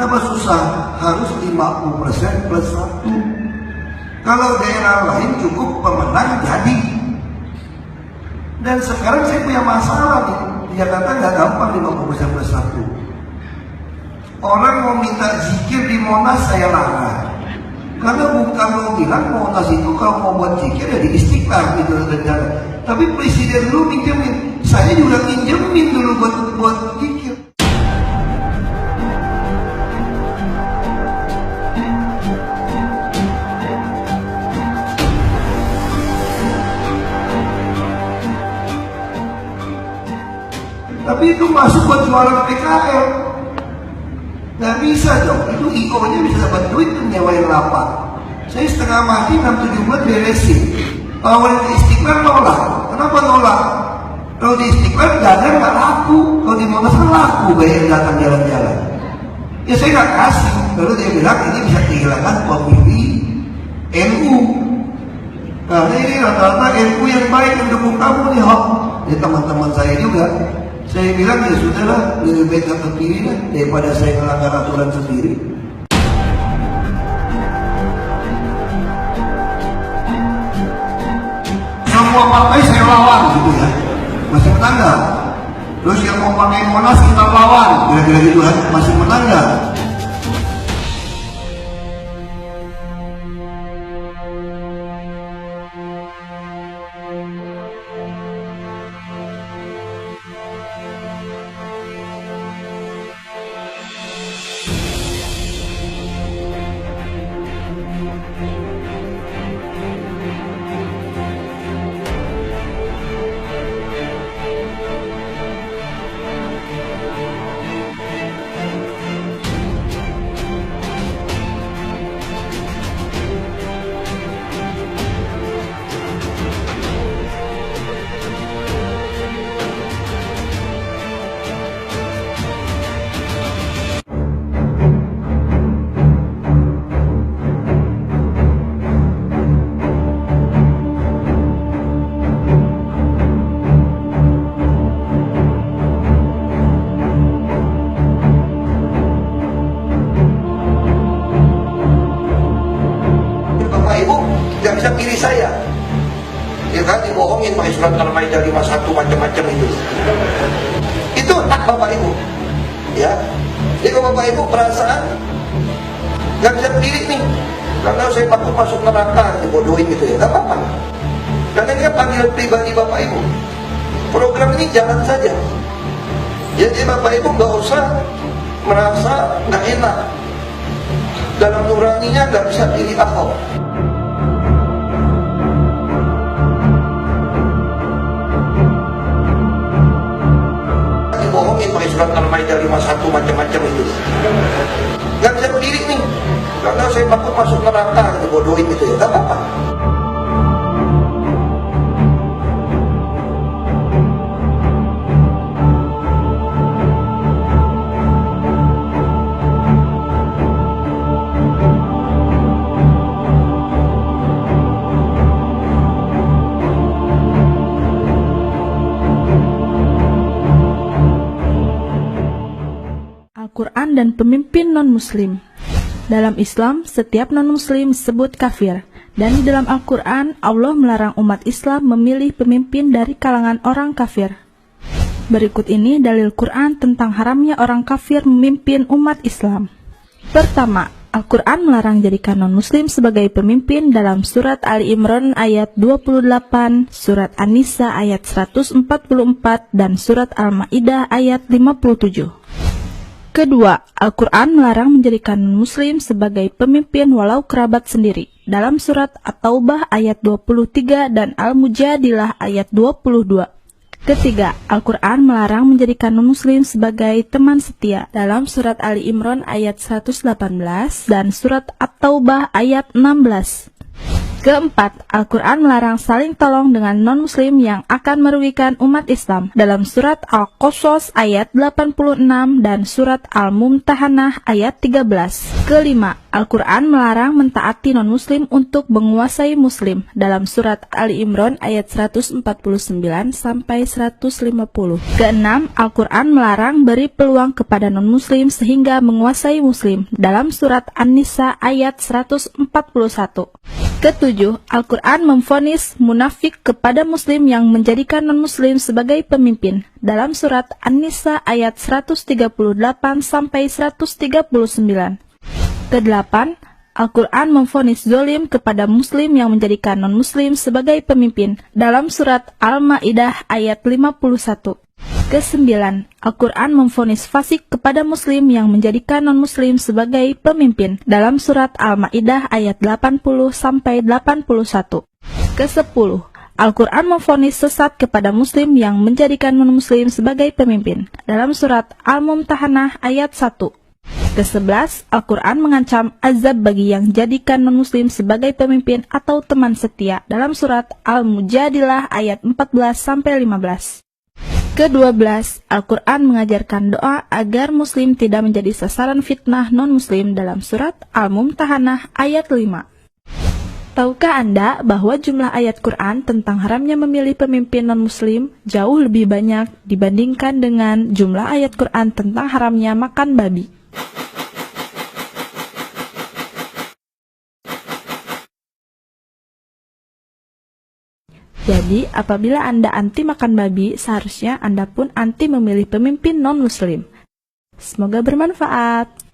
Kenapa susah? Harus 50% plus 1. Kalau daerah lain cukup pemenang jadi. Dan sekarang saya punya masalah nih. Di Jakarta nggak gampang 50% plus 1. Orang mau minta zikir di Monas saya larang. Karena bukan mau bilang Monas itu kalau mau buat zikir ya di Istiqlal gitu dan tapi presiden dulu minjemin, saya juga minjemin dulu buat zikir. Tapi itu masuk buat jualan PKL. Nggak bisa dong, itu IO-nya bisa dapat duit tuh nyewain lapak. Saya setengah mati 6-7 bulan beresin. Kalau di Istiqlal nolak. Kenapa nolak? Kalau di Istiqlal dagang nggak laku. Kalau di Monas kan laku bayar datang jalan-jalan. Ya saya nggak kasih. Lalu dia bilang ini bisa kehilangan pemilih NU. Karena ini rata-rata NU yang baik yang dukung kamu nih, Hok. Ya teman-teman saya juga. Saya bilang ya sudahlah, lebih baik nggak kepilih lah daripada saya melanggar aturan sendiri. Semua partai saya lawan gitu ya, masih menang nggak? Terus yang mau pakai Monas kita lawan, kira-kira gitu kan, masih menang nggak? Gak bisa pilih saya, ya kan, dibohongin pakai surat Al-Maidah 51 macam-macam itu hak bapak ibu, ya. Jadi kalau bapak ibu perasaan gak bisa pilih nih, karena saya takut masuk neraka dibodohin gitu ya, gak apa-apa. Karena ini kan panggilan pribadi bapak ibu, program ini jalan saja. Jadi bapak ibu gak usah merasa gak enak, dalam nuraninya gak bisa pilih Ahok. Bohongin pakai surat Al-Maidah 51 macam-macam gak bisa pilih nih, karena saya takut masuk neraka dibodohin gitu ya, gak apa-apa. Al-Quran dan pemimpin non-muslim. Dalam Islam, setiap non-muslim disebut kafir. Dan di dalam Al-Quran, Allah melarang umat Islam memilih pemimpin dari kalangan orang kafir. Berikut ini dalil Quran tentang haramnya orang kafir memimpin umat Islam. Pertama, Al-Quran melarang jadikan non-muslim sebagai pemimpin dalam surat Ali Imran ayat 28, surat An-Nisa ayat 144, dan surat Al-Ma'idah ayat 57. Kedua, Al-Quran melarang menjadikan muslim sebagai pemimpin walau kerabat sendiri dalam surat At-Taubah ayat 23 dan Al-Mujadilah ayat 22. Ketiga, Al-Quran melarang menjadikan non-muslim sebagai teman setia dalam surat Ali Imran ayat 118 dan surat At-Taubah ayat 16. Keempat, Al-Quran melarang saling tolong dengan non-muslim yang akan merugikan umat Islam dalam surat Al-Qasas ayat 86 dan surat Al-Mumtahanah ayat 13. Kelima, Al-Quran melarang mentaati non-muslim untuk menguasai muslim dalam surat Ali Imran ayat 149 sampai 150. Keenam, Al-Quran melarang beri peluang kepada non-muslim sehingga menguasai muslim dalam surat An-Nisa ayat 141. Ketujuh, Al-Quran memvonis munafik kepada muslim yang menjadikan non-muslim sebagai pemimpin dalam surat An-Nisa ayat 138 sampai 139. Kedelapan, Al-Quran memvonis zolim kepada muslim yang menjadikan non-muslim sebagai pemimpin dalam surat Al-Ma'idah ayat 51. Kesembilan, Al-Quran memvonis fasik kepada muslim yang menjadikan non-muslim sebagai pemimpin dalam surat Al-Ma'idah ayat 80-81. Kesepuluh, Al-Quran memvonis sesat kepada muslim yang menjadikan non-muslim sebagai pemimpin dalam surat Al-Mumtahanah ayat 1. Kesebelas, Al-Quran mengancam azab bagi yang jadikan non-muslim sebagai pemimpin atau teman setia dalam surat Al-Mujadilah ayat 14-15. Ke-12, Al-Quran mengajarkan doa agar muslim tidak menjadi sasaran fitnah non-muslim dalam surat Al-Mumtahanah ayat 5. Tahukah Anda bahwa jumlah ayat Quran tentang haramnya memilih pemimpin non-muslim jauh lebih banyak dibandingkan dengan jumlah ayat Quran tentang haramnya makan babi? Jadi, apabila Anda anti makan babi, seharusnya Anda pun anti memilih pemimpin non-muslim. Semoga bermanfaat.